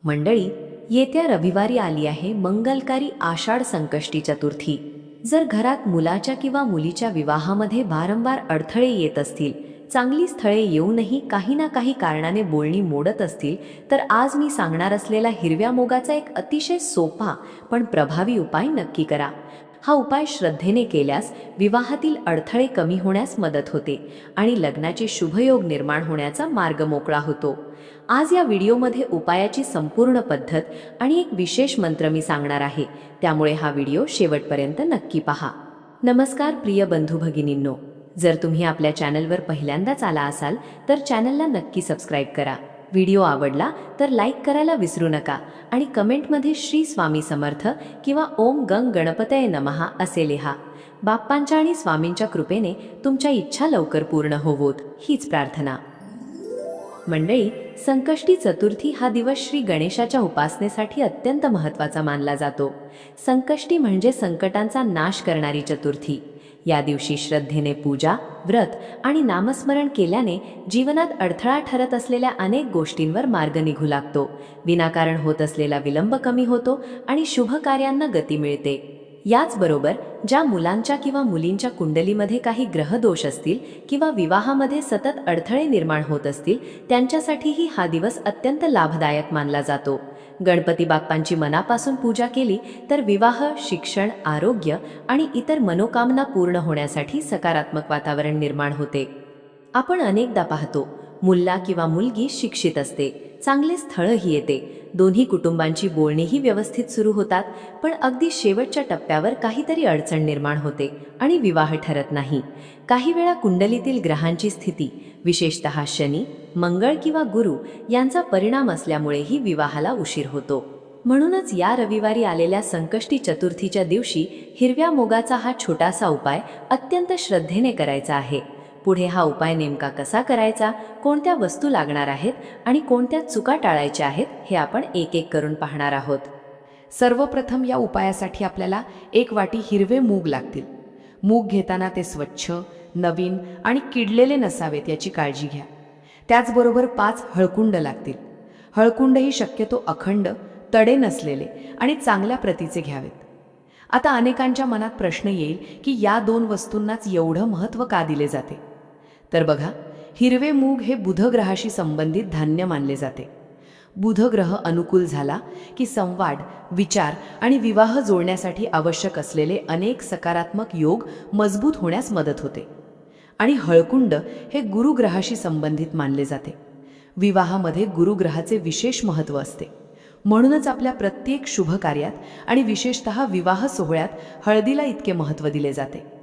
मंडळी, येत्या रविवारी आली आहे मंगलकारी आषाढ संकष्टी चतुर्थी. जर घरात मुलाच्या किंवा मुलीच्या विवाहामध्ये वारंवार अडथळे येत असतील, चांगली स्थळे येऊनही काही ना काही कारणाने बोलणी मोडत असतील, तर आज मी सांगणार असलेला हिरव्या मोगाचा एक अतिशय सोपा पण प्रभावी उपाय नक्की करा. हा उपाय श्रद्धेने केल्यास विवाहातील अडथळे कमी होण्यास मदत होते आणि लग्नाचे शुभयोग निर्माण होण्याचा मार्ग मोकळा होतो. आज या व्हिडिओमध्ये उपायाची संपूर्ण पद्धत आणि एक विशेष मंत्र मी सांगणार आहे, त्यामुळे हा व्हिडिओ शेवटपर्यंत नक्की पहा. नमस्कार प्रिय बंधू भगिनींनो, जर तुम्ही आपल्या चॅनलवर पहिल्यांदाच आला असाल तर चॅनलला नक्की सबस्क्राईब करा. व्हिडिओ आवडला तर लाईक करायला विसरू नका आणि कमेंटमध्ये श्री स्वामी समर्थ किंवा ओम गंग गणपतये नमः असे लिहा. बाप्पांच्या आणि स्वामींच्या कृपेने तुमच्या इच्छा लवकर पूर्ण होवोत, हीच प्रार्थना. मंडळी, संकष्टी चतुर्थी हा दिवस श्री गणेशाच्या उपासनेसाठी अत्यंत महत्त्वाचा मानला जातो. संकष्टी म्हणजे संकटांचा नाश करणारी चतुर्थी. या दिवशी श्रद्धेने पूजा, व्रत आणि नामस्मरण केल्याने जीवनात अडथळा ठरत असलेल्या अनेक गोष्टींवर मार्ग निघू लागतो. विनाकारण होत असलेला विलंब कमी होतो आणि शुभ कार्यांना गती मिळते. याचबरोबर ज्या मुलांच्या किंवा मुलींच्या कुंडलीमध्ये काही ग्रहदोष असतील किंवा विवाहामध्ये सतत अडथळे निर्माण होत असतील, त्यांच्यासाठीही हा दिवस अत्यंत लाभदायक मानला जातो. गणपती बाप्पांची मनापासून पूजा केली तर विवाह, शिक्षण, आरोग्य आणि इतर मनोकामना पूर्ण होण्यासाठी सकारात्मक वातावरण निर्माण होते. आपण अनेकदा पाहतो, मुलगा किंवा मुलगी शिक्षित असते, चांगले स्थळही येते, दोन्ही कुटुंबांची बोलणीही व्यवस्थित सुरू होतात, पण अगदी शेवटच्या टप्प्यावर काहीतरी अडचण निर्माण होते आणि विवाह ठरत नाही. काही वेळा कुंडलीतील ग्रहांची स्थिती, विशेषतः शनी, मंगळ किंवा गुरु यांचा परिणाम असल्यामुळेही विवाहाला उशीर होतो. म्हणूनच या रविवारी आलेल्या संकष्टी चतुर्थीच्या दिवशी हिरव्या मोगाचा हा छोटासा उपाय अत्यंत श्रद्धेने करायचा आहे. पुढे हा उपाय नेमका कसा करायचा, कोणत्या वस्तू लागणार आहेत आणि कोणत्या चुका टाळायच्या आहेत, हे आपण एक एक करून पाहणार आहोत. सर्वप्रथम या उपायासाठी आपल्याला 1 वाटी हिरवे मूग लागतील. मूग घेताना ते स्वच्छ, नवीन आणि किडलेले नसावेत याची काळजी घ्या. त्याचबरोबर 5 हळकुंड लागतील. हळकुंडही शक्यतो अखंड, तडे नसलेले आणि चांगल्या प्रतीचे घ्यावेत. आता अनेकांच्या मनात प्रश्न येईल की या 2 वस्तूंनाच एवढं महत्त्व का दिले जाते? तर बघा, हिरवे मूग हे बुध ग्रहाशी संबंधित धान्य मानले जाते. बुध ग्रह अनुकूल झाला की संवाद, विचार आणि विवाह जोडण्यासाठी आवश्यक असलेले अनेक सकारात्मक योग मजबूत होण्यास मदत होते. आणि हळकुंड हे गुरुग्रहाशी संबंधित मानले जाते. विवाहामध्ये गुरुग्रहाचे विशेष महत्त्व असते. म्हणूनच आपल्या प्रत्येक शुभ कार्यात आणि विशेषतः विवाह सोहळ्यात हळदीला इतके महत्त्व दिले जाते.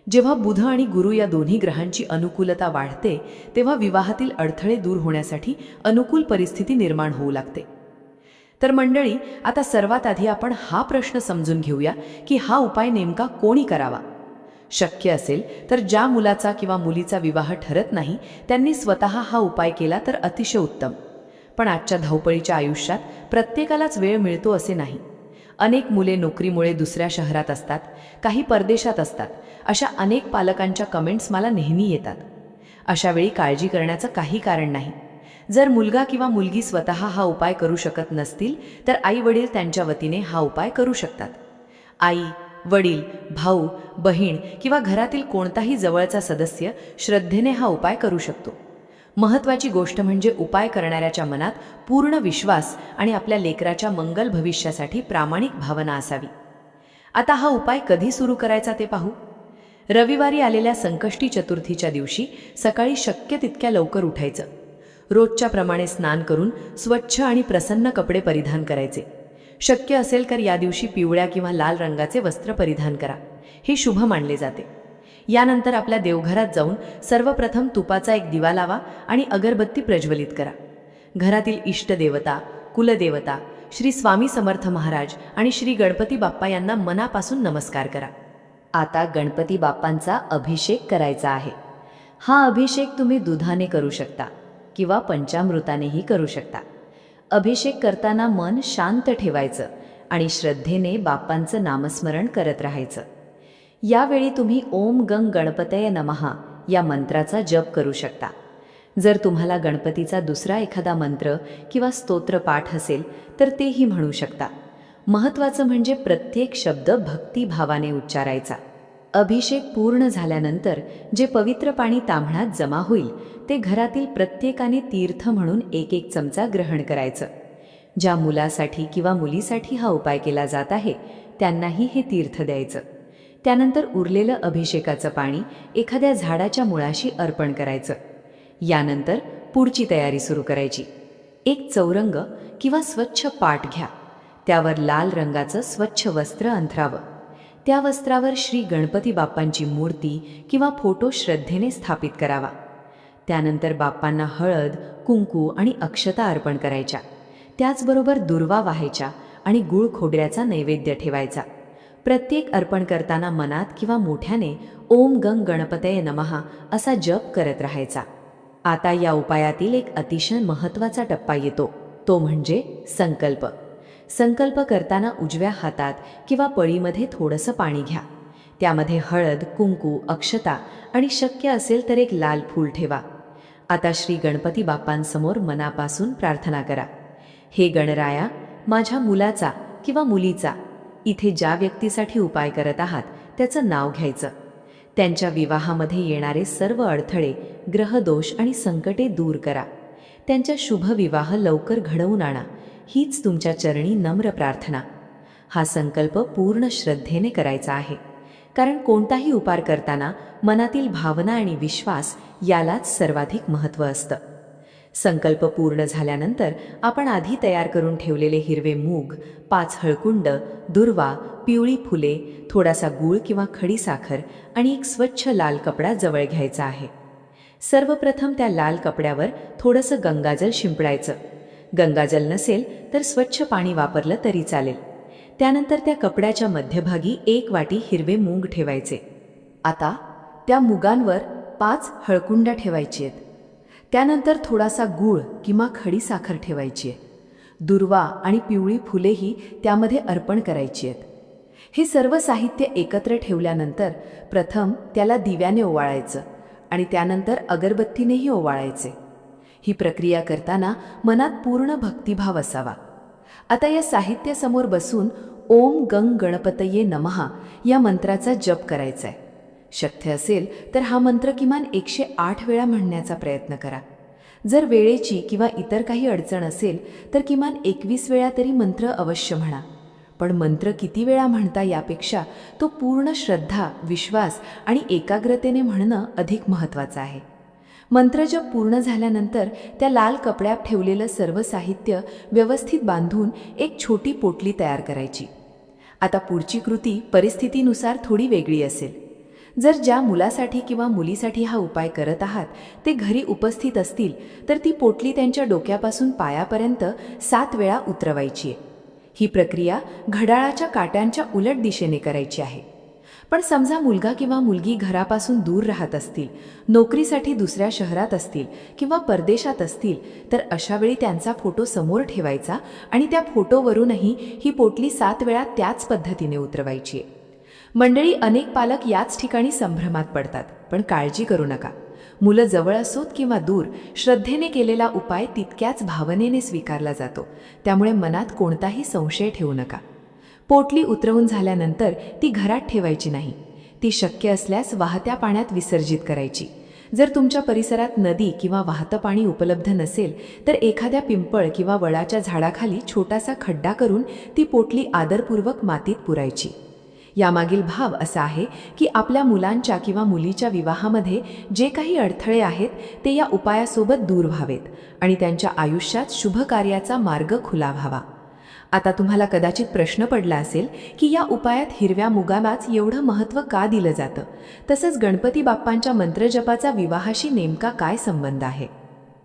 जेव्हा बुध आणि गुरु या दोन्ही ग्रहांची अनुकूलता वाढते, तेव्हा विवाहातील अडथळे दूर होण्यासाठी अनुकूल परिस्थिती निर्माण होऊ लागते. तर मंडळी, आता सर्वात आधी आपण हा प्रश्न समजून घेऊया की हा उपाय नेमका कोणी करावा. शक्य असेल तर ज्या मुलाचा किंवा मुलीचा विवाह ठरत नाही, त्यांनी स्वतः हा उपाय केला तर अतिशय उत्तम. पण आजच्या धावपळीच्या आयुष्यात प्रत्येकालाच वेळ मिळतो असे नाही. अनेक मुले नोकरीमुळे दुसऱ्या शहरात असतात, काही परदेशात असतात. अशा अनेक पालकांच्या कमेंट्स मला नेहमी येतात. अशा वेळी काळजी करण्याचं काही कारण नाही. जर मुलगा किंवा मुलगी स्वतः हा उपाय करू शकत नसतील, तर आई वडील त्यांच्या वतीने हा उपाय करू शकतात. आई, वडील, भाऊ, बहीण किंवा घरातील कोणताही जवळचा सदस्य श्रद्धेने हा उपाय करू शकतो. महत्त्वाची गोष्ट म्हणजे उपाय करणाऱ्याच्या मनात पूर्ण विश्वास आणि आपल्या लेकराच्या मंगल भविष्यासाठी प्रामाणिक भावना असावी. आता हा उपाय कधी सुरू करायचा ते पाहू. रविवारी आलेल्या संकष्टी चतुर्थीच्या दिवशी सकाळी शक्य तितक्या लवकर उठायचं. रोजच्या प्रमाणे स्नान करून स्वच्छ आणि प्रसन्न कपडे परिधान करायचे. शक्य असेल तर या दिवशी पिवळ्या किंवा लाल रंगाचे वस्त्र परिधान करा, हे शुभ मानले जाते. यानंतर आपल्या देवघरात जाऊन सर्वप्रथम तुपाचा एक दिवा लावा आणि अगरबत्ती प्रज्वलित करा. घरातील इष्टदेवता, कुलदेवता, श्री स्वामी समर्थ महाराज आणि श्री गणपती बाप्पा यांना मनापासून नमस्कार करा. आता गणपती बाप्पांचा अभिषेक करायचा आहे. हा अभिषेक तुम्ही दुधाने करू शकता किंवा पंचामृतानेही करू शकता. अभिषेक करताना मन शांत ठेवायचं आणि श्रद्धेने बाप्पांचं नामस्मरण करत राहायचं. यावेळी तुम्ही ओम गंग गणपतये नमः या मंत्राचा जप करू शकता. जर तुम्हाला गणपतीचा दुसरा एखादा मंत्र किंवा स्तोत्र पाठ असेल तर तेही म्हणू शकता. महत्त्वाचं म्हणजे प्रत्येक शब्द भक्तिभावाने उच्चारायचा. अभिषेक पूर्ण झाल्यानंतर जे पवित्र पाणी ताम्हणात जमा होईल ते घरातील प्रत्येकाने तीर्थ म्हणून एक एक चमचा ग्रहण करायचं. ज्या मुलासाठी किंवा मुलीसाठी हा उपाय केला जात आहे त्यांनाही हे तीर्थ द्यायचं. त्यानंतर उरलेलं अभिषेकाचं पाणी एखाद्या झाडाच्या मुळाशी अर्पण करायचं. यानंतर पुढची तयारी सुरू करायची. एक चौरंग किंवा स्वच्छ पाट घ्या. त्यावर लाल रंगाचं स्वच्छ वस्त्र अंथरावं. त्या वस्त्रावर श्री गणपती बाप्पांची मूर्ती किंवा फोटो श्रद्धेने स्थापित करावा. त्यानंतर बाप्पांना हळद, कुंकू आणि अक्षता अर्पण करायच्या. त्याचबरोबर दुर्वा वाहायच्या आणि गुळ खोबऱ्याचा नैवेद्य ठेवायचा. प्रत्येक अर्पण करताना मनात किंवा मोठ्याने ओम गंग गणपतये नमः असा जप करत राहायचा. आता या उपायातील एक अतिशय महत्त्वाचा टप्पा येतो, तो म्हणजे संकल्प. संकल्प करताना उजव्या हातात किंवा पळीमध्ये थोडंसं पाणी घ्या. त्यामध्ये हळद, कुंकू, अक्षता आणि शक्य असेल तर एक लाल फूल ठेवा. आता श्री गणपती बाप्पांसमोर मनापासून प्रार्थना करा. हे गणराया, माझ्या मुलाचा किंवा मुलीचा, इथे ज्या व्यक्तीसाठी उपाय करत आहात त्याचं नाव घ्यायचं. त्यांच्या विवाहामध्ये येणारे सर्व अडथळे, ग्रहदोष आणि संकटे दूर करा. त्यांचा शुभ विवाह लवकर घडवून आणा. हीच तुमच्या चरणी नम्र प्रार्थना. हा संकल्प पूर्ण श्रद्धेने करायचा आहे, कारण कोणताही उपाय करताना मनातील भावना आणि विश्वास यालाच सर्वाधिक महत्त्व असतं. संकल्प पूर्ण झाल्यानंतर आपण आधी तयार करून ठेवलेले हिरवे मूग, 5 हळकुंड, दुर्वा, पिवळी फुले, थोडासा गूळ किंवा खडीसाखर आणि एक स्वच्छ लाल कपडा जवळ घ्यायचा आहे. सर्वप्रथम त्या लाल कपड्यावर थोडंसं गंगाजल शिंपडायचं. गंगाजल नसेल तर स्वच्छ पाणी वापरलं तरी चालेल. त्यानंतर त्या कपड्याच्या मध्यभागी 1 वाटी हिरवे मूग ठेवायचे. आता त्या मुगांवर 5 हळकुंड ठेवायची आहेत. त्यानंतर थोडासा गूळ किंवा खडीसाखर ठेवायची आहे. दुर्वा आणि पिवळी फुलेही त्यामध्ये अर्पण करायची आहेत. हे सर्व साहित्य एकत्र ठेवल्यानंतर प्रथम त्याला दिव्याने ओवाळायचं आणि त्यानंतर अगरबत्तीनेही ओवाळायचे. ही प्रक्रिया करताना मनात पूर्ण भक्तिभाव असावा. आता या साहित्यासमोर बसून ओम गंग गणपतये नमः या मंत्राचा जप करायचा आहे. शक्य असेल तर हा मंत्र किमान 108 वेळा म्हणण्याचा प्रयत्न करा. जर वेळेची किंवा इतर काही अडचण असेल तर किमान 21 वेळा तरी मंत्र अवश्य म्हणा. पण मंत्र किती वेळा म्हणता यापेक्षा तो पूर्ण श्रद्धा, विश्वास आणि एकाग्रतेने म्हणणं अधिक महत्त्वाचं आहे. मंत्रजप पूर्ण झाल्यानंतर त्या लाल कपड्यात ठेवलेलं सर्व साहित्य व्यवस्थित बांधून एक छोटी पोटली तयार करायची. आता पुढची कृती परिस्थितीनुसार थोडी वेगळी असेल. जर ज्या मुलासाठी किंवा मुलीसाठी हा उपाय करत आहात ते घरी उपस्थित असतील तर ती पोटली त्यांच्या डोक्यापासून पायापर्यंत 7 वेळा उतरवायची आहे. ही प्रक्रिया घड्याळाच्या काट्यांच्या उलट दिशेने करायची आहे. पण समजा मुलगा किंवा मुलगी घरापासून दूर राहत असतील, नोकरीसाठी दुसऱ्या शहरात असतील किंवा परदेशात असतील तर अशा वेळी त्यांचा फोटो समोर ठेवायचा आणि त्या फोटोवरूनही ही पोटली 7 वेळा त्याच पद्धतीने उतरवायची आहे. मंडळी, अनेक पालक याच ठिकाणी संभ्रमात पडतात, पण काळजी करू नका. मुलं जवळ असोत किंवा दूर, श्रद्धेने केलेला उपाय तितक्याच भावनेने स्वीकारला जातो. त्यामुळे मनात कोणताही संशय ठेवू नका. पोटली उतरवून झाल्यानंतर ती घरात ठेवायची नाही. ती शक्य असल्यास वाहत्या पाण्यात विसर्जित करायची. जर तुमच्या परिसरात नदी किंवा वाहतं पाणी उपलब्ध नसेल तर एखाद्या पिंपळ किंवा वडाच्या झाडाखाली छोटासा खड्डा करून ती पोटली आदरपूर्वक मातीत पुरायची. यामागील भाव असा आहे की आपल्या मुलांच्या किंवा मुलीच्या विवाहामध्ये जे काही अडथळे आहेत ते या उपायासोबत दूर व्हावेत आणि त्यांच्या आयुष्यात शुभ कार्याचा मार्ग खुला व्हावा. आता तुम्हाला कदाचित प्रश्न पडला असेल की या उपायात हिरव्या मुगालाच एवढं महत्त्व का दिलं जातं? तसंच गणपती बाप्पांच्या मंत्रजपाचा विवाहाशी नेमका काय संबंध आहे?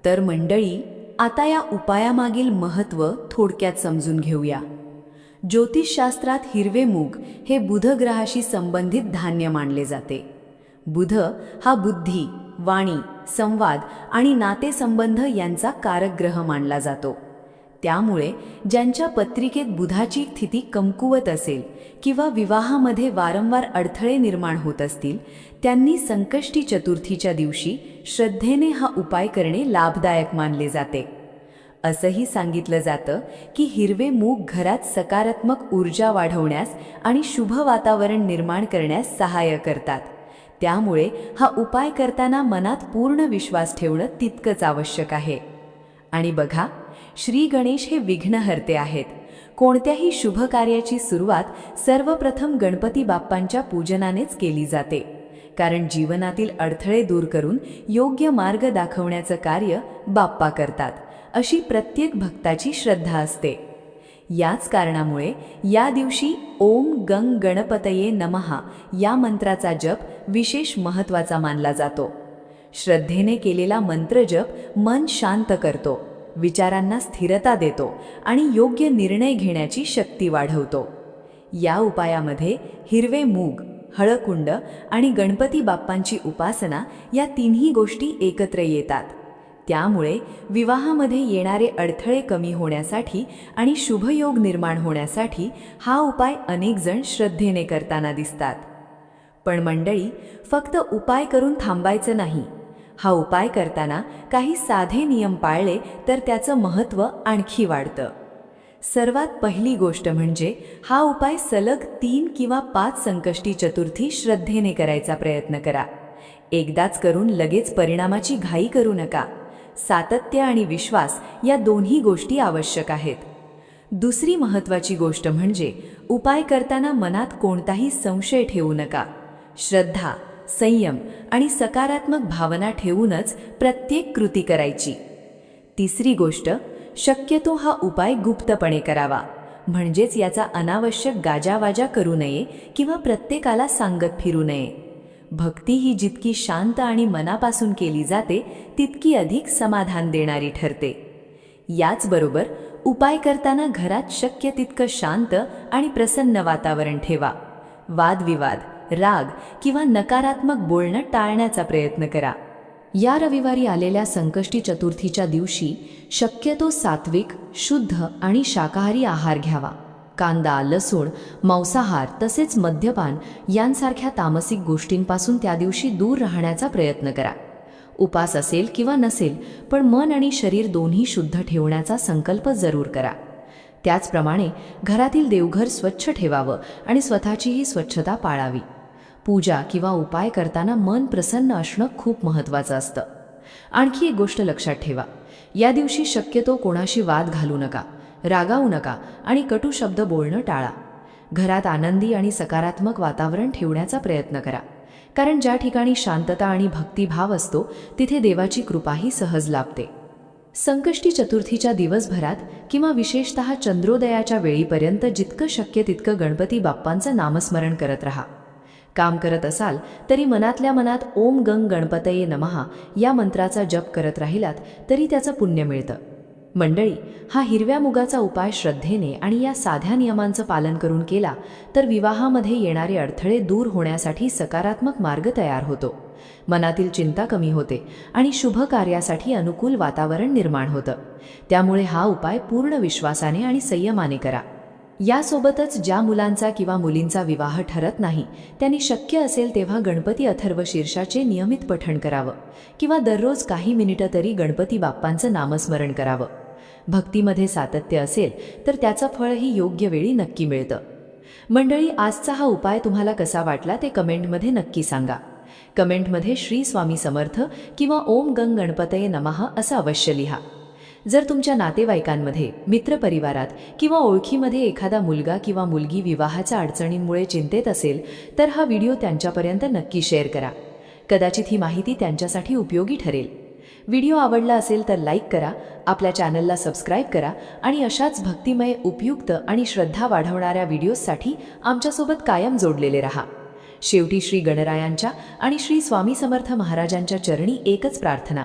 तर मंडळी, आता या उपायामागील महत्त्व थोडक्यात समजून घेऊया. ज्योतिषशास्त्रात हिरवे मूग हे बुध ग्रहाशी संबंधित धान्य मानले जाते. बुध हा बुद्धी, वाणी, संवाद आणि नातेसंबंध यांचा कारक ग्रह मानला जातो. त्यामुळे ज्यांच्या पत्रिकेत बुधाची स्थिती कमकुवत असेल किंवा विवाहामध्ये वारंवार अडथळे निर्माण होत असतील, त्यांनी संकष्टी चतुर्थीच्या दिवशी श्रद्धेने हा उपाय करणे लाभदायक मानले जाते. असंही सांगितलं जातं की हिरवे मूग घरात सकारात्मक ऊर्जा वाढवण्यास आणि शुभ वातावरण निर्माण करण्यास सहाय्य करतात. त्यामुळे हा उपाय करताना मनात पूर्ण विश्वास ठेवणं तितकंच आवश्यक आहे. आणि बघा, श्री गणेश हे विघ्नहर्ते आहेत. कोणत्याही शुभ कार्याची सुरुवात सर्वप्रथम गणपती बाप्पांच्या पूजनानेच केली जाते, कारण जीवनातील अडथळे दूर करून योग्य मार्ग दाखवण्याचं कार्य बाप्पा करतात, अशी प्रत्येक भक्ताची श्रद्धा असते. याच कारणामुळे या दिवशी ओम गंग गणपतये नमः या मंत्राचा जप विशेष महत्त्वाचा मानला जातो. श्रद्धेने केलेला मंत्रजप मन शांत करतो, विचारांना स्थिरता देतो आणि योग्य निर्णय घेण्याची शक्ती वाढवतो. या उपायामध्ये हिरवे मूग, हळकुंड आणि गणपती बाप्पांची उपासना या तिन्ही गोष्टी एकत्र येतात. त्यामुळे विवाहामध्ये येणारे अडथळे कमी होण्यासाठी आणि शुभयोग निर्माण होण्यासाठी हा उपाय अनेक जण श्रद्धेने करताना दिसतात. पण मंडळी, फक्त उपाय करून थांबायचं नाही. हा उपाय करताना काही साधे नियम पाळले तर त्याचं महत्त्व आणखी वाढतं. सर्वात पहिली गोष्ट म्हणजे हा उपाय सलग 3 किंवा 5 संकष्टी चतुर्थी श्रद्धेने करायचा प्रयत्न करा. एकदाच करून लगेच परिणामाची घाई करू नका. सातत्य आणि विश्वास या दोन्ही गोष्टी आवश्यक आहेत. दुसरी महत्त्वाची गोष्ट म्हणजे उपाय करताना मनात कोणताही संशय ठेवू नका. श्रद्धा, संयम आणि सकारात्मक भावना ठेवूनच प्रत्येक कृती करायची. तिसरी गोष्ट, शक्यतो हा उपाय गुप्तपणे करावा, म्हणजेच याचा अनावश्यक गाजावाजा करू नये किंवा प्रत्येकाला सांगत फिरू नये. भक्ती ही जितकी शांत आणि मनापासून केली जाते तितकी अधिक समाधान देणारी ठरते. याचबरोबर उपाय करताना घरात शक्य तितकं शांत आणि प्रसन्न वातावरण ठेवा. वादविवाद, राग किंवा नकारात्मक बोलणं टाळण्याचा प्रयत्न करा. या रविवारी आलेल्या संकष्टी चतुर्थीच्या दिवशी शक्यतो सात्विक, शुद्ध आणि शाकाहारी आहार घ्यावा. कांदा, लसूण, मांसाहार तसेच मद्यपान यांसारख्या तामसिक गोष्टींपासून त्या दिवशी दूर राहण्याचा प्रयत्न करा. उपास असेल किंवा नसेल, पण मन आणि शरीर दोन्ही शुद्ध ठेवण्याचा संकल्प जरूर करा. त्याचप्रमाणे घरातील देवघर स्वच्छ ठेवावं आणि स्वतःचीही स्वच्छता पाळावी. पूजा किंवा उपाय करताना मन प्रसन्न असणं खूप महत्त्वाचं असतं. आणखी एक गोष्ट लक्षात ठेवा, या दिवशी शक्यतो कोणाशी वाद घालू नका, रागावू नका आणि कटू शब्द बोलणं टाळा. घरात आनंदी आणि सकारात्मक वातावरण ठेवण्याचा प्रयत्न करा, कारण ज्या ठिकाणी शांतता आणि भक्तिभाव असतो तिथे देवाची कृपाही सहज लाभते. संकष्टी चतुर्थीच्या दिवसभरात किंवा विशेषतः चंद्रोदयाच्या वेळीपर्यंत जितकं शक्य तितकं गणपती बाप्पांचं नामस्मरण करत राहा. काम करत असाल तरी मनातल्या मनात ओम गंग गणपतये नमः या मंत्राचा जप करत राहिलात तरी त्याचं पुण्य मिळतं. मंडळी, हा हिरव्या मुगाचा उपाय श्रद्धेने आणि या साध्या नियमांचं पालन करून केला तर विवाहामध्ये येणारे अडथळे दूर होण्यासाठी सकारात्मक मार्ग तयार होतो. मनातील चिंता कमी होते आणि शुभ कार्यासाठी अनुकूल वातावरण निर्माण होतं. त्यामुळे हा उपाय पूर्ण विश्वासाने आणि संयमाने करा. यासोबतच ज्या मुलांचा किंवा मुलींचा विवाह ठरत नाही त्यांनी शक्य असेल तेव्हा गणपती अथर्व शीर्षाचे नियमित पठण करावं किंवा दररोज काही मिनिटं तरी गणपती बाप्पांचं नामस्मरण करावं. भक्तीमध्ये सातत्य असेल तर त्याचं फळही योग्य वेळी नक्की मिळतं. मंडळी, आजचा हा उपाय तुम्हाला कसा वाटला ते कमेंटमध्ये नक्की सांगा. कमेंटमध्ये श्री स्वामी समर्थ किंवा ओम गंग गणपतये नमः असं अवश्य लिहा. जर तुमच्या नातेवाईकांमध्ये, मित्रपरिवारात किंवा ओळखीमध्ये एखादा मुलगा किंवा मुलगी विवाहाच्या अडचणींमुळे चिंतेत असेल तर हा व्हिडिओ त्यांच्यापर्यंत नक्की शेअर करा. कदाचित ही माहिती त्यांच्यासाठी उपयोगी ठरेल. व्हिडिओ आवडला असेल तर लाईक करा, आपल्या चॅनलला सबस्क्राईब करा आणि अशाच भक्तिमय, उपयुक्त आणि श्रद्धा वाढवणाऱ्या व्हिडिओजसाठी आमच्यासोबत कायम जोडलेले रहा. शेवटी श्री गणरायांच्या आणि श्री स्वामी समर्थ महाराजांच्या चरणी एकच प्रार्थना,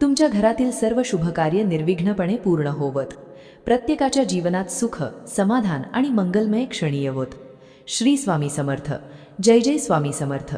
तुमच्या घरातील सर्व शुभकार्य निर्विघ्नपणे पूर्ण होवत. प्रत्येकाच्या जीवनात सुख, समाधान आणि मंगलमय क्षणी येवोत. श्री स्वामी समर्थ. जय जय स्वामी समर्थ.